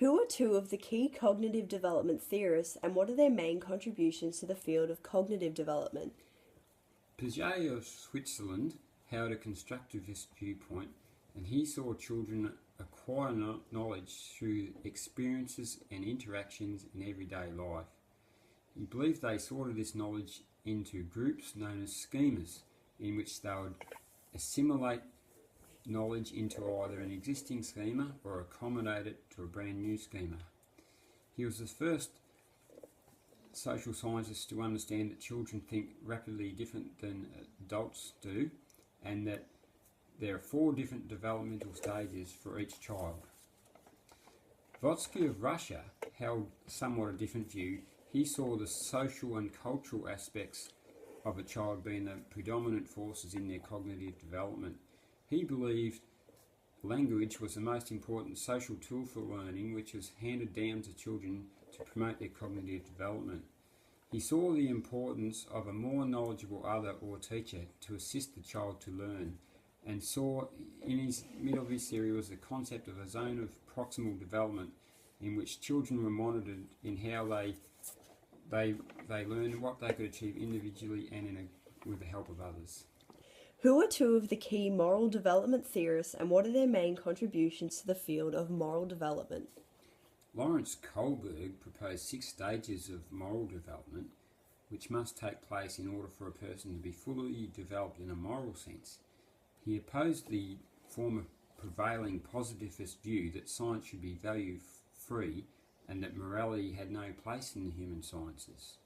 Who are two of the key cognitive development theorists and what are their main contributions to the field of cognitive development? Piaget of Switzerland held a constructivist viewpoint, and he saw children acquire knowledge through experiences and interactions in everyday life. He believed they sorted this knowledge into groups known as schemas, in which they would assimilate knowledge into either an existing schema or accommodate it to a brand new schema. He was the first social scientist to understand that children think rapidly different than adults do, and that there are 4 different developmental stages for each child. Trotsky of Russia held somewhat a different view. He saw the social and cultural aspects of a child being the predominant forces in their cognitive development. He believed language was the most important social tool for learning, which was handed down to children to promote their cognitive development. He saw the importance of a more knowledgeable other or teacher to assist the child to learn, and saw in his middle of his theory was the concept of a zone of proximal development in which children were monitored in how they learned what they could achieve individually and with the help of others. Who are two of the key moral development theorists and what are their main contributions to the field of moral development? Lawrence Kohlberg proposed 6 stages of moral development which must take place in order for a person to be fully developed in a moral sense. He opposed the former prevailing positivist view that science should be value-free and that morality had no place in the human sciences.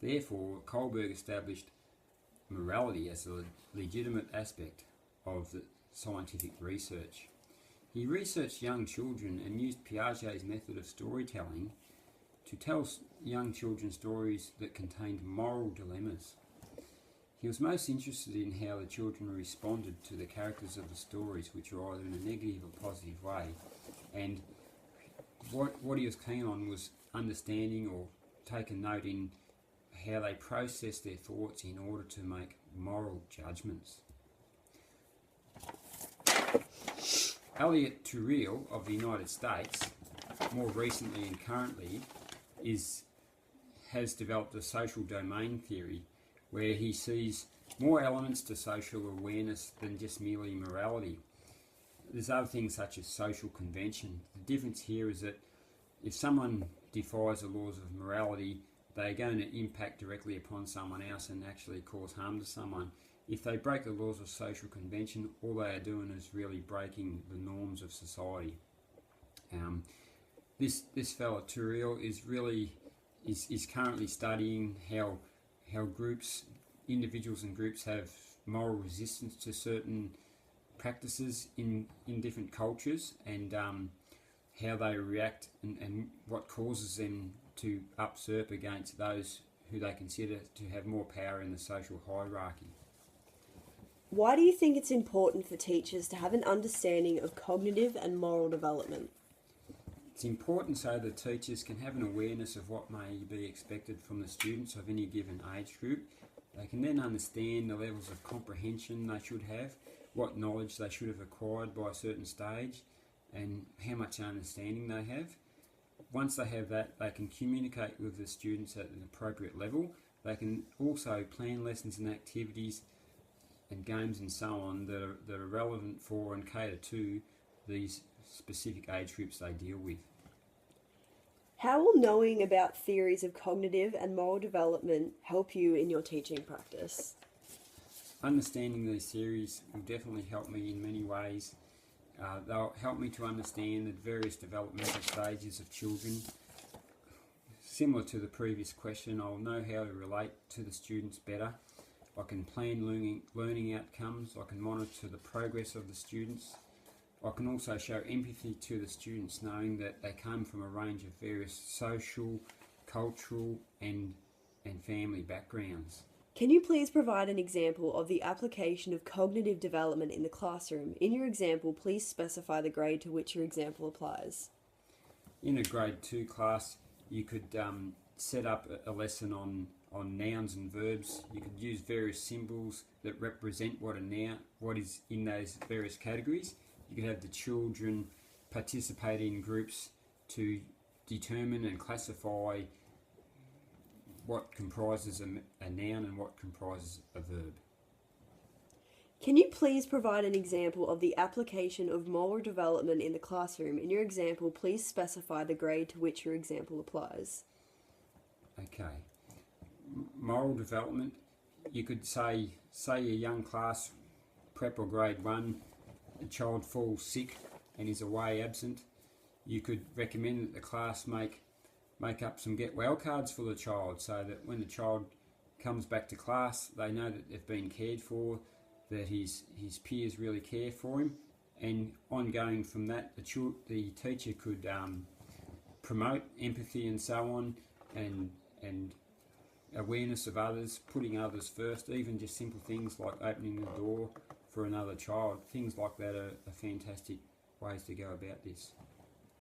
Therefore, Kohlberg established morality as a legitimate aspect of the scientific research. He researched young children and used Piaget's method of storytelling to tell young children stories that contained moral dilemmas. He was most interested in how the children responded to the characters of the stories, which were either in a negative or positive way, and what he was keen on was understanding or taking note in how they process their thoughts in order to make moral judgments. Elliot Turiel of the United States, more recently and currently, has developed a social domain theory where he sees more elements to social awareness than just merely morality. There's other things such as social convention. The difference here is that if someone defies the laws of morality, they're going to impact directly upon someone else and actually cause harm to someone. If they break the laws of social convention, all they are doing is really breaking the norms of society. This fellow Turiel is currently studying how groups, individuals and groups, have moral resistance to certain practices in different cultures, and how they react and what causes them to usurp against those who they consider to have more power in the social hierarchy. Why do you think it's important for teachers to have an understanding of cognitive and moral development? It's important so that teachers can have an awareness of what may be expected from the students of any given age group. They can then understand the levels of comprehension they should have, what knowledge they should have acquired by a certain stage, and how much understanding they have. Once they have that, they can communicate with the students at an appropriate level. They can also plan lessons and activities and games and so on that are relevant for and cater to these specific age groups they deal with. How will knowing about theories of cognitive and moral development help you in your teaching practice? Understanding these theories will definitely help me in many ways. They'll help me to understand the various developmental stages of children. Similar to the previous question, I'll know how to relate to the students better. I can plan learning outcomes. I can monitor the progress of the students. I can also show empathy to the students, knowing that they come from a range of various social, cultural and family backgrounds. Can you please provide an example of the application of cognitive development in the classroom? In your example, please specify the grade to which your example applies. In a grade 2 class, you could set up a lesson on nouns and verbs. You could use various symbols that represent what is in those various categories. You could have the children participate in groups to determine and classify what comprises a noun and what comprises a verb. Can you please provide an example of the application of moral development in the classroom? In your example, please specify the grade to which your example applies. Okay. Moral development, you could say a young class, prep or grade 1, a child falls sick and is away absent. You could recommend that the class make up some get well cards for the child, so that when the child comes back to class, they know that they've been cared for, that his peers really care for him, and ongoing from that, the teacher could promote empathy and so on, and awareness of others, putting others first, even just simple things like opening the door for another child. Things like that are fantastic ways to go about this.